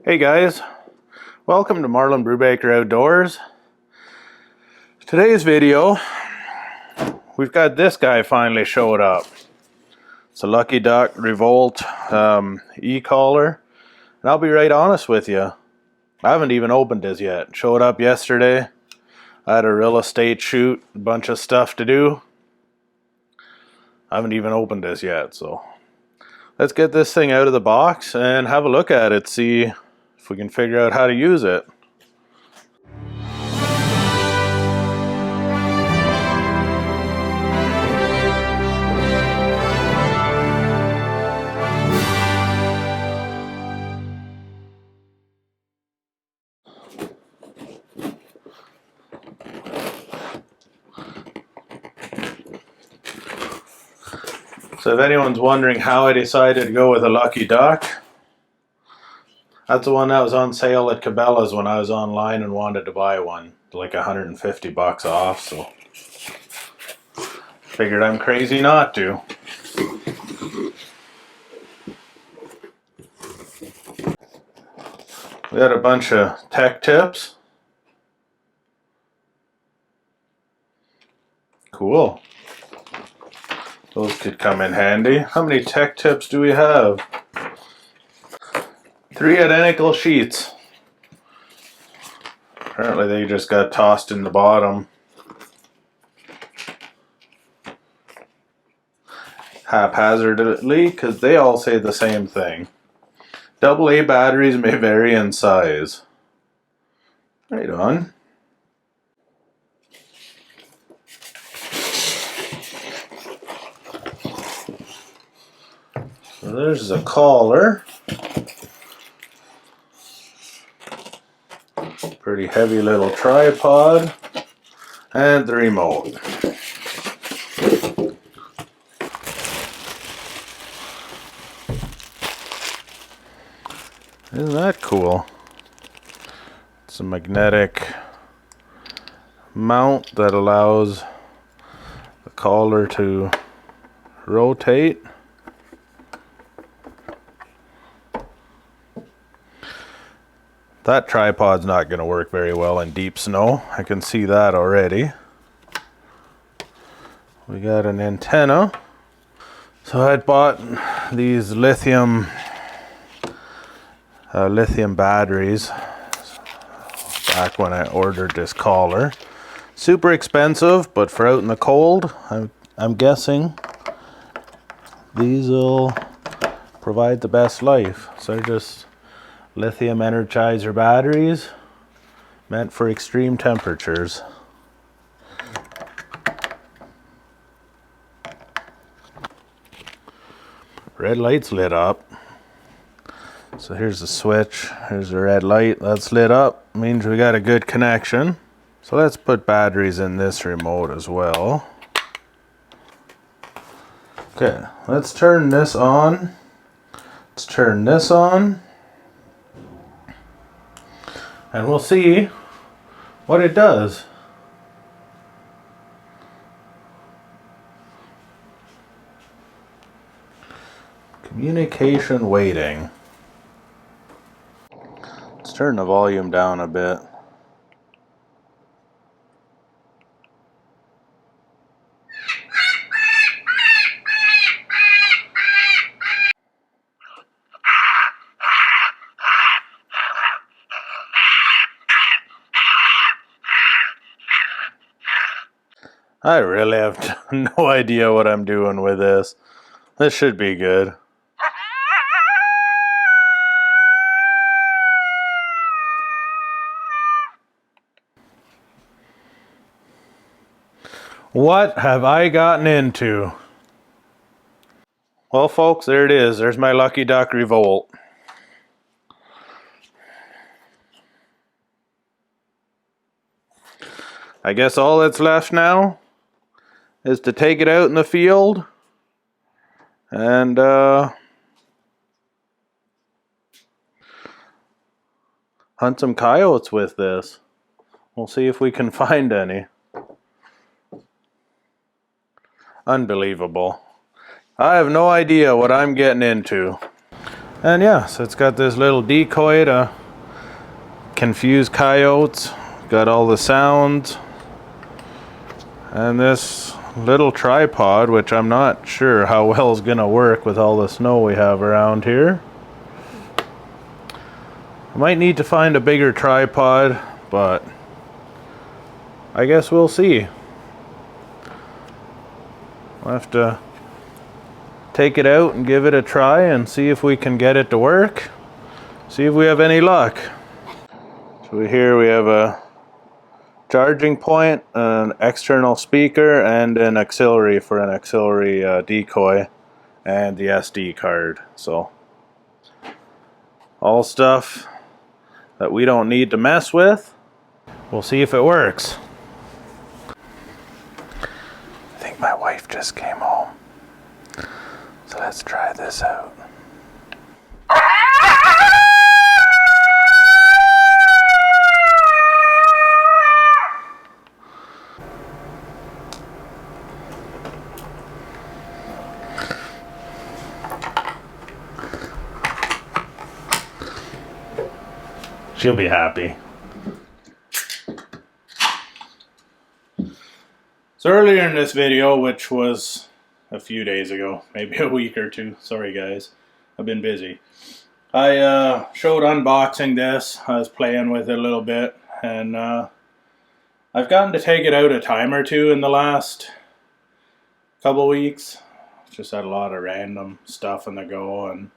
Hey guys, welcome to Marlin Brubaker Outdoors. Today's video, we've got this guy finally showed up. It's a Lucky Duck Revolt e-collar, and I'll be right honest with you, I haven't even opened this yet. Showed up yesterday. I had a real estate shoot, a bunch of stuff to do. I haven't even opened this yet, so let's get this thing out of the box and have a look at it, see if we can figure out how to use it. So if anyone's wondering how I decided to go with a Lucky Duck, that's the one that was on sale at Cabela's when I was online and wanted to buy one. Like $150 off, so figured I'm crazy not to. We had a bunch of tech tips. Cool. Those could come in handy. How many tech tips do we have? 3 identical sheets. Apparently they just got tossed in the bottom. Haphazardly, because they all say the same thing. AA batteries may vary in size. Right on. So there's a collar. Pretty heavy little tripod. And the remote. Isn't that cool? It's a magnetic mount that allows the collar to rotate. That tripod's not going to work very well in deep snow. I can see that already. We got an antenna. So I bought these lithium batteries back when I ordered this collar. Super expensive, but for out in the cold, I'm guessing these will provide the best life. So they're just lithium energizer batteries meant for extreme temperatures. Red light's lit up. So here's the switch, here's the red light, that's lit up, means we got a good connection. So let's put batteries in this remote as well. Okay, let's turn this on. Let's turn this on. And we'll see what it does. Communication waiting. Let's turn the volume down a bit. I really have no idea what I'm doing with this. This should be good. What have I gotten into? Well, folks, there it is. There's my Lucky Duck Revolt. I guess all that's left now is to take it out in the field and hunt some coyotes with this. We'll see if we can find any. Unbelievable. I have no idea what I'm getting into. And yeah, so it's got this little decoy to confuse coyotes. Got all the sounds. And this little tripod, which I'm not sure how well is gonna work with all the snow we have around here. I might need to find a bigger tripod, but I guess we'll see. We'll have to take it out and give it a try and see if we can get it to work. See if we have any luck. So here we have a charging point, an external speaker, and an auxiliary for an auxiliary decoy, and the SD card. So all stuff that we don't need to mess with. We'll see if it works. I think my wife just came home. So let's try this out. She'll be happy. So earlier in this video, which was a few days ago, maybe a week or two, sorry guys, I've been busy. I showed unboxing this. I was playing with it a little bit, and I've gotten to take it out a time or two in the last couple weeks. Just had a lot of random stuff on the go, and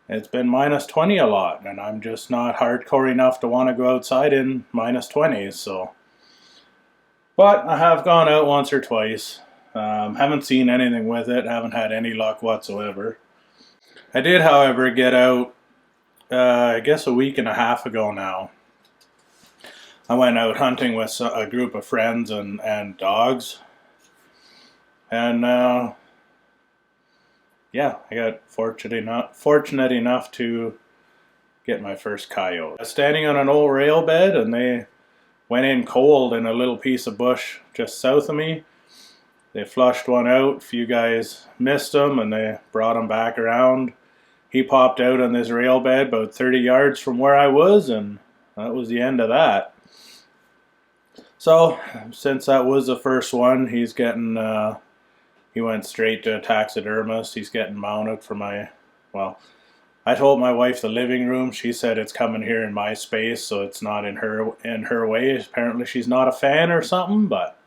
it's been minus 20 a lot, and I'm just not hardcore enough to want to go outside in minus 20s, so. But I have gone out once or twice. Haven't seen anything with it, haven't had any luck whatsoever. I did, however, get out, I guess a week and a half ago now. I went out hunting with a group of friends and dogs. And yeah, I got fortunate enough to get my first coyote. I was standing on an old rail bed, and they went in cold in a little piece of bush just south of me. They flushed one out. A few guys missed him, and they brought him back around. He popped out on this rail bed about 30 yards from where I was, and that was the end of that. So, since that was the first one, he's getting, he went straight to a taxidermist. He's getting mounted for my, well, I told my wife the living room. She said it's coming here in my space, so it's not in her way. Apparently she's not a fan or something, but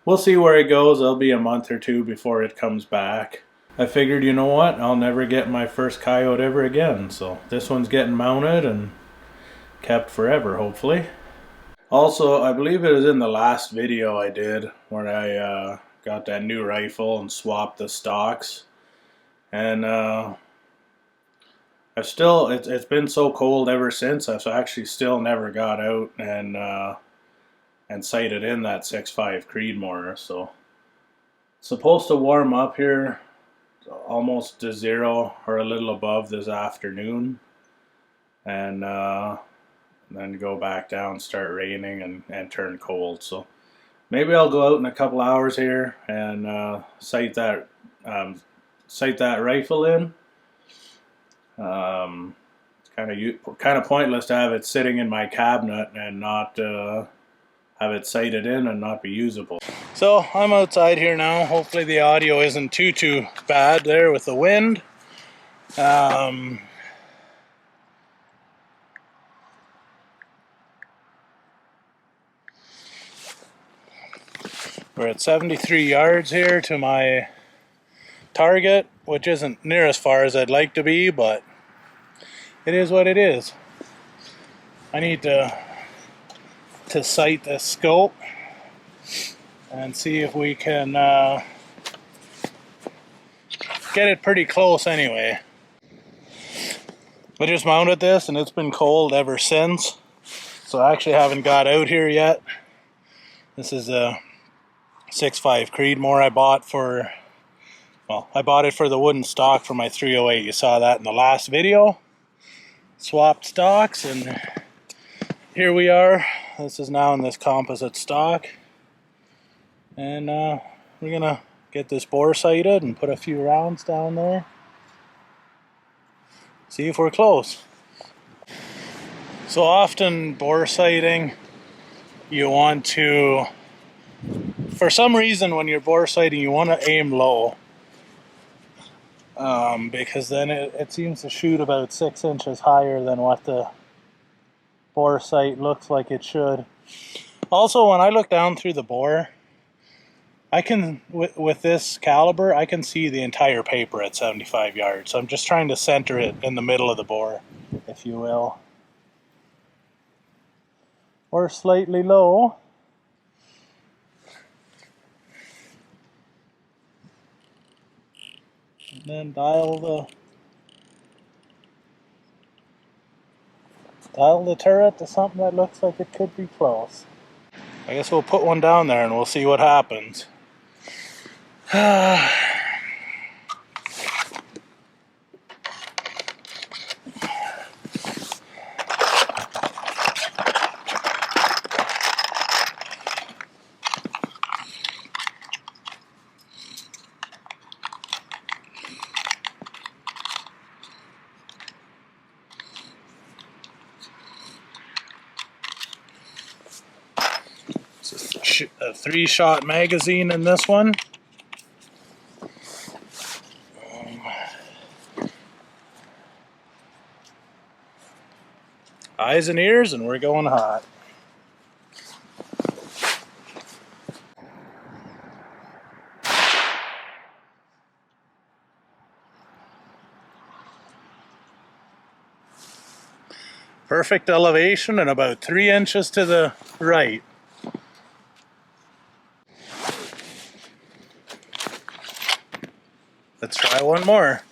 we'll see where it goes. It'll be a month or two before it comes back. I figured, you know what, I'll never get my first coyote ever again, so this one's getting mounted and kept forever, hopefully. Also, I believe it was in the last video I did where I got that new rifle and swapped the stocks, and I've still, it's been so cold ever since. I've actually still never got out and sighted in that 6.5 Creedmoor. So it's supposed to warm up here almost to zero or a little above this afternoon, and then go back down, start raining, and turn cold. So maybe I'll go out in a couple hours here and sight that rifle in. It's kind of pointless to have it sitting in my cabinet and not have it sighted in and not be usable. So I'm outside here now. Hopefully the audio isn't too bad there with the wind. We're at 73 yards here to my target, which isn't near as far as I'd like to be, but it is what it is. I need to sight the scope and see if we can get it pretty close anyway. I just mounted this and it's been cold ever since, so I actually haven't got out here yet. This is a 6.5 Creedmoor I bought for, well, I bought it for the wooden stock for my 308. You saw that in the last video. Swapped stocks, and here we are. This is now in this composite stock, and we're gonna get this bore sighted and put a few rounds down there. See if we're close. So often bore sighting, you want to, for some reason when you're bore sighting, you want to aim low. Because then it seems to shoot about 6 inches higher than what the bore sight looks like it should. Also, when I look down through the bore, I can, with this caliber, I can see the entire paper at 75 yards. So I'm just trying to center it in the middle of the bore, if you will. Or slightly low. And then dial the turret to something that looks like it could be close. I guess we'll put one down there and we'll see what happens. It's a 3-shot magazine in this one. Eyes and ears, and we're going hot. Perfect elevation and about 3 inches to the right. Let's try one more.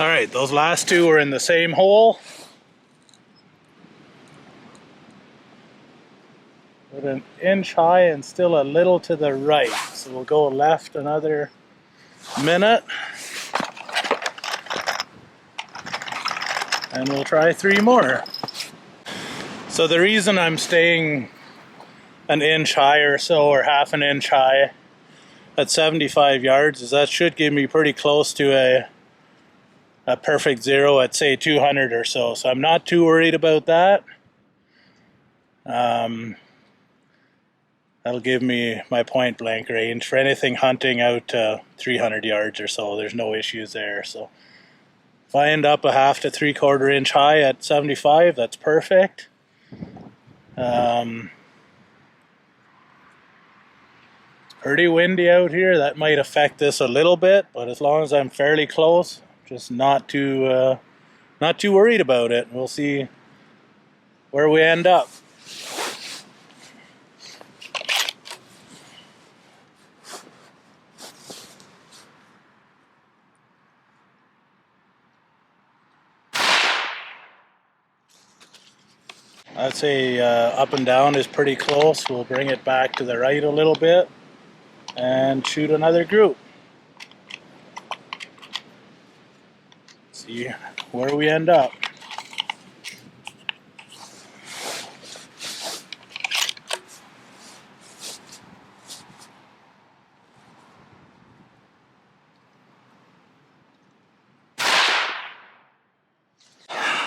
Alright, those last two were in the same hole. But an inch high and still a little to the right. So we'll go left another minute. And we'll try 3 more. So the reason I'm staying an inch high or so, or half an inch high at 75 yards, is that should give me pretty close to a perfect zero at say 200 or so. So I'm not too worried about that. That'll give me my point blank range for anything hunting out to 300 yards or so. There's no issues there. So if I end up a half to 3/4 inch high at 75, that's perfect. It's pretty windy out here. That might affect this a little bit, but as long as I'm fairly close, just not too worried about it. We'll see where we end up. I'd say up and down is pretty close. We'll bring it back to the right a little bit and shoot another group. See where we end up.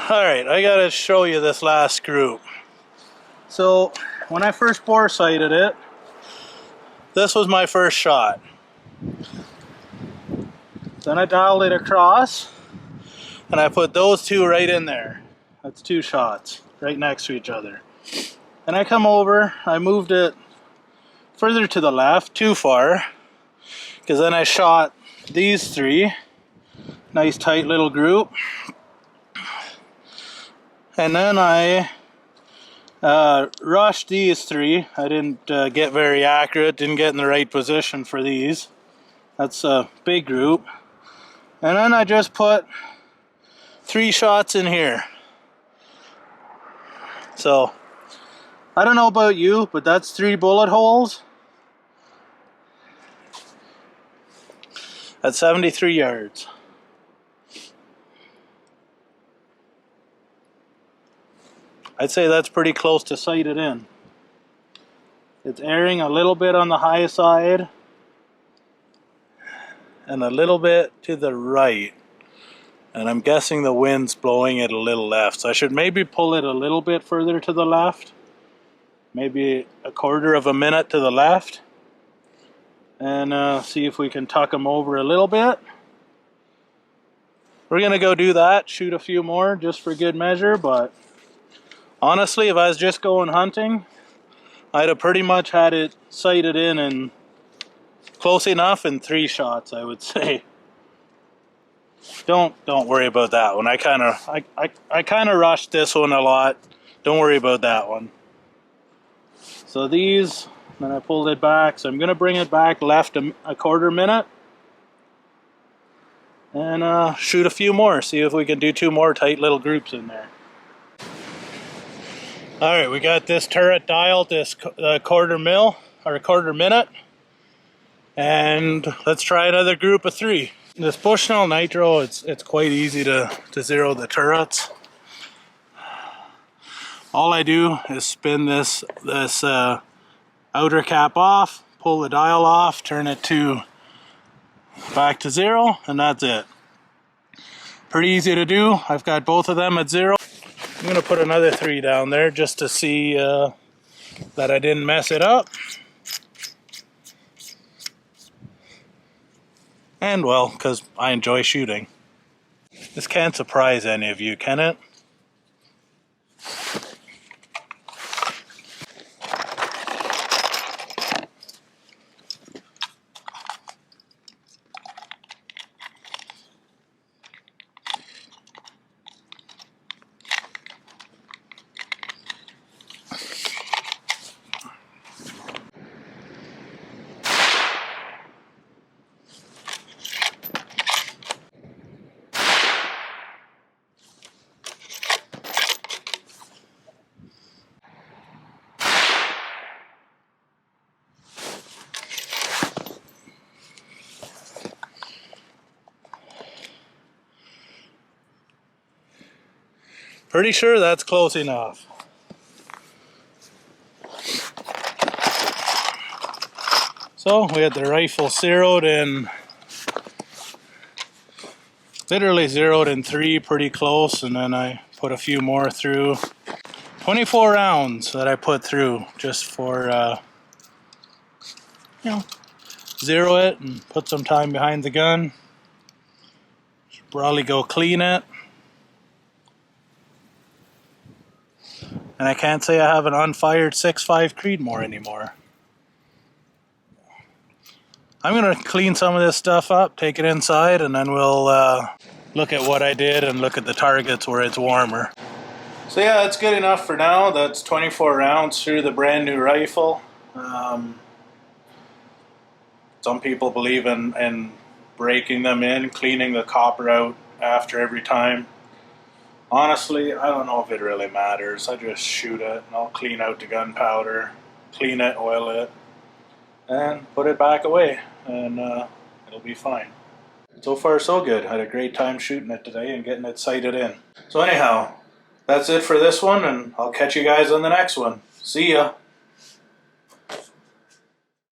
Alright, I gotta show you this last group. So when I first bore sighted it, this was my first shot. Then I dialed it across and I put those two right in there. That's 2 shots right next to each other. And I come over, I moved it further to the left, too far, because then I shot these 3. Nice tight little group. And then I rushed these 3. I didn't get very accurate, didn't get in the right position for these. That's a big group. And then I just put 3 shots in here. So, I don't know about you, but that's 3 bullet holes at 73 yards. I'd say that's pretty close to sighted in. It's airing a little bit on the high side and a little bit to the right. And I'm guessing the wind's blowing it a little left. So I should maybe pull it a little bit further to the left. Maybe a quarter of a minute to the left. And see if we can tuck them over a little bit. We're going to go do that, shoot a few more just for good measure. But honestly, if I was just going hunting, I'd have pretty much had it sighted in and close enough in 3 shots, I would say. Don't worry about that one. I kind of rushed this one a lot. Don't worry about that one. So these, then I pulled it back. So I'm going to bring it back left a quarter minute. And shoot a few more. See if we can do 2 more tight little groups in there. Alright, we got this turret dialed this quarter minute. And let's try another group of 3. This Bushnell Nitro, it's quite easy to zero the turrets. All I do is spin this outer cap off, pull the dial off, turn it back to 0, and that's it. Pretty easy to do. I've got both of them at 0. I'm going to put another 3 down there just to see that I didn't mess it up. And well, because I enjoy shooting. This can't surprise any of you, can it? Pretty sure that's close enough. So we had the rifle literally zeroed in 3, pretty close, and then I put a few more through. 24 rounds that I put through just for, zero it and put some time behind the gun. Should probably go clean it. And I can't say I have an unfired 6.5 Creedmoor anymore. I'm going to clean some of this stuff up, take it inside, and then we'll look at what I did and look at the targets where it's warmer. So yeah, that's good enough for now. That's 24 rounds through the brand new rifle. Some people believe in breaking them in, cleaning the copper out after every time. Honestly, I don't know if it really matters. I just shoot it and I'll clean out the gunpowder, clean it, oil it, and put it back away, and it'll be fine. So far so good. Had a great time shooting it today and getting it sighted in. So anyhow, that's it for this one, and I'll catch you guys on the next one. See ya!